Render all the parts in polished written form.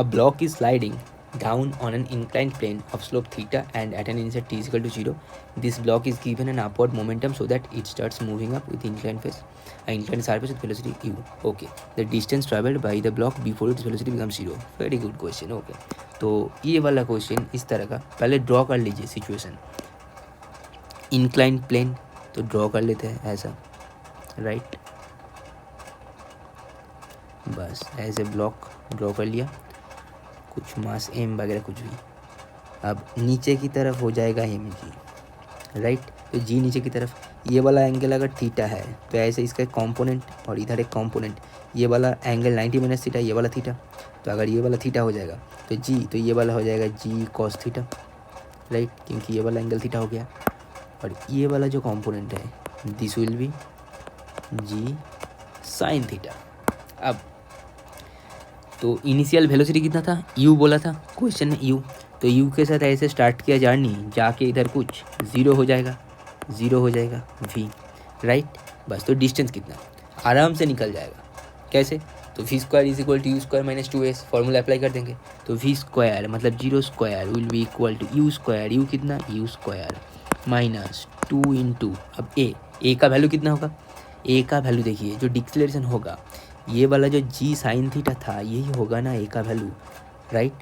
A block is sliding down on an inclined plane of slope theta and at an instant t is equal to 0. This block is given an upward momentum so that it starts moving up with inclined surface with velocity u. Okay, the distance traveled by the block before its velocity becomes 0. Very good question. Okay, तो ये वाला question इस तरह का पहले draw कर लीजिए situation. Inclined plane तो ड्रॉ कर लेते हैं ऐसा, राइट. बस ऐसे ब्लॉक ड्रॉ कर लिया, कुछ मास एम वगैरह कुछ भी. अब नीचे की तरफ हो जाएगा एम जी, राइट. तो जी नीचे की तरफ, ये वाला एंगल अगर थीटा है तो ऐसे इसका एक कॉम्पोनेंट और इधर एक कॉम्पोनेंट, ये वाला एंगल 90 माइनस थीटा, ये वाला थीटा. तो अगर ये वाला थीटा हो जाएगा तो जी, तो ये वाला हो जाएगा जी कॉस थीटा, राइट, क्योंकि ये वाला एंगल थीटा हो गया. और ये वाला जो कॉम्पोनेंट है this will be g sine theta. अब तो इनिशियल वेलोसिटी कितना था, यू बोला था क्वेश्चन में यू. तो यू के साथ ऐसे स्टार्ट किया जर्नी, जाके इधर कुछ ज़ीरो हो जाएगा वी, राइट. बस तो डिस्टेंस कितना आराम से निकल जाएगा. कैसे, तो v square is equal to u square minus 2s formula apply कर देंगे. तो वी स्क्वायर मतलब 0 square will be equal to u square, u कितना यू स्क्वायर माइनस 2 इंटू, अब ए का वैल्यू कितना होगा, ए का वैल्यू देखिए जो डिक्लेरेशन होगा, ये वाला जो जी साइन थीटा था यही होगा ना ए का वैल्यू, राइट.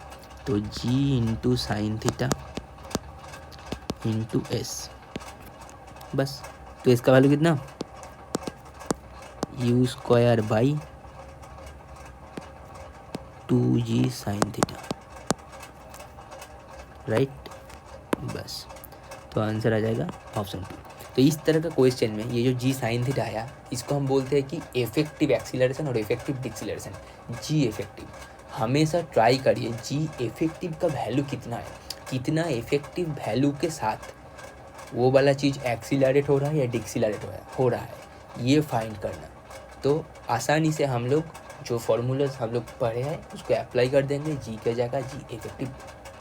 तो g into sine theta into s, बस. तो इसका वैल्यू कितना, u square by 2g sine theta, right. बस तो आंसर आ जाएगा ऑप्शन 2. तो इस तरह का क्वेश्चन में ये जो जी साइन थीटा आया, इसको हम बोलते हैं कि इफेक्टिव एक्सीलरेशन और इफेक्टिव डिक्सीलरेशन. जी इफेक्टिव, हमेशा ट्राई करिए जी इफेक्टिव का वैल्यू कितना है, कितना इफेक्टिव वैल्यू के साथ वो वाला चीज़ एक्सीलरेट हो रहा है या डिक्सीलरेट हो रहा है, ये फाइंड करना. तो आसानी से हम लोग जो फार्मूलाज हम लोग पढ़े हैं उसको अप्लाई कर देंगे, जी की जगह जी इफेक्टिव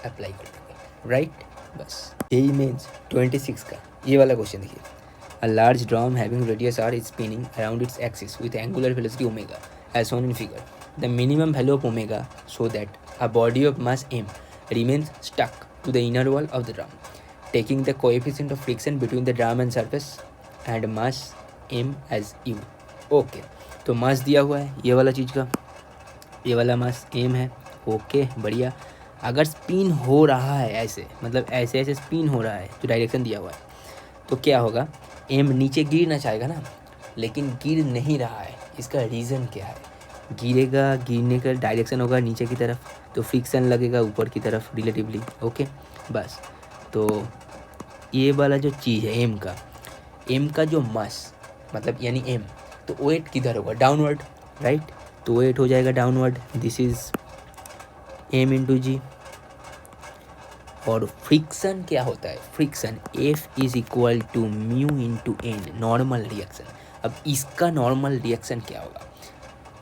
अप्लाई कर देंगे, राइट. बस यही मेंस 26 का ये वाला क्वेश्चन देखिए. A large drum having radius r is spinning around its axis with angular velocity omega as shown in figure. The minimum value of omega so that a body of mass m remains stuck to the inner wall of the drum, taking the coefficient of friction between the drum and surface and mass m as u. Okay, तो मास दिया हुआ है ये वाला चीज़ का, ये वाला मास m है. ओके बढ़िया. अगर स्पिन हो रहा है ऐसे, मतलब ऐसे ऐसे स्पिन हो रहा है, तो डायरेक्शन दिया हुआ है, तो क्या होगा, एम नीचे गिरना चाहेगा ना, लेकिन गिर नहीं रहा है. इसका रीज़न क्या है, गिरेगा, गिरने का डायरेक्शन होगा नीचे की तरफ, तो फ्रिक्शन लगेगा ऊपर की तरफ रिलेटिवली. ओके बस. तो ये वाला जो चीज़ है एम का जो मास मतलब यानी एम, तो वेट किधर होगा, डाउनवर्ड, राइट. तो वेट हो जाएगा downward, this is m into g. और फ्रिक्शन क्या होता है, friction f is equal to mu into N normal reaction. अब इसका नॉर्मल रिएक्शन क्या होगा,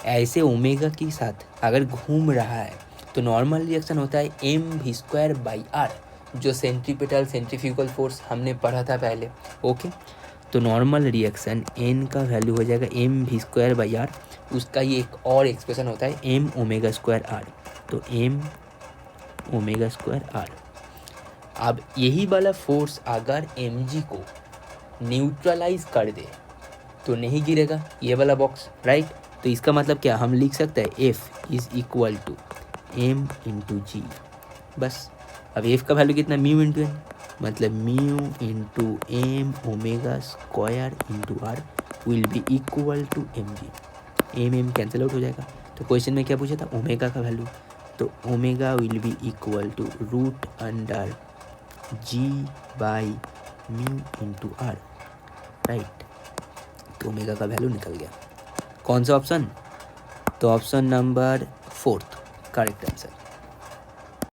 ऐसे ओमेगा के साथ अगर घूम रहा है तो नॉर्मल रिएक्शन होता है m v square by r, जो सेंट्रीफ्यूगल फोर्स हमने पढ़ा था पहले. ओके, तो नॉर्मल रिएक्शन एन का वैल्यू हो जाएगा m v square by r. उसका ये एक और एक्सप्रेशन होता है एम ओमेगा स्क्वायर आर. तो एम ओमेगा स्क्वायर आर. अब यही वाला फोर्स अगर एम जी को न्यूट्रलाइज कर दे तो नहीं गिरेगा ये वाला बॉक्स, राइट. तो इसका मतलब क्या, हम लिख सकते हैं f is equal to m into g, बस. अब एफ का वैल्यू कितना, म्यू इंटू एन, मतलब mu into m omega square into r will be equal to m g. M cancel out हो जाएगा. तो क्वेश्चन में क्या पूछा था, ओमेगा का वैल्यू, तो omega will be equal to root under g by mu into r, right. तो ओमेगा का वैल्यू निकल गया. कौन सा ऑप्शन, तो ऑप्शन नंबर 4 करेक्ट आंसर.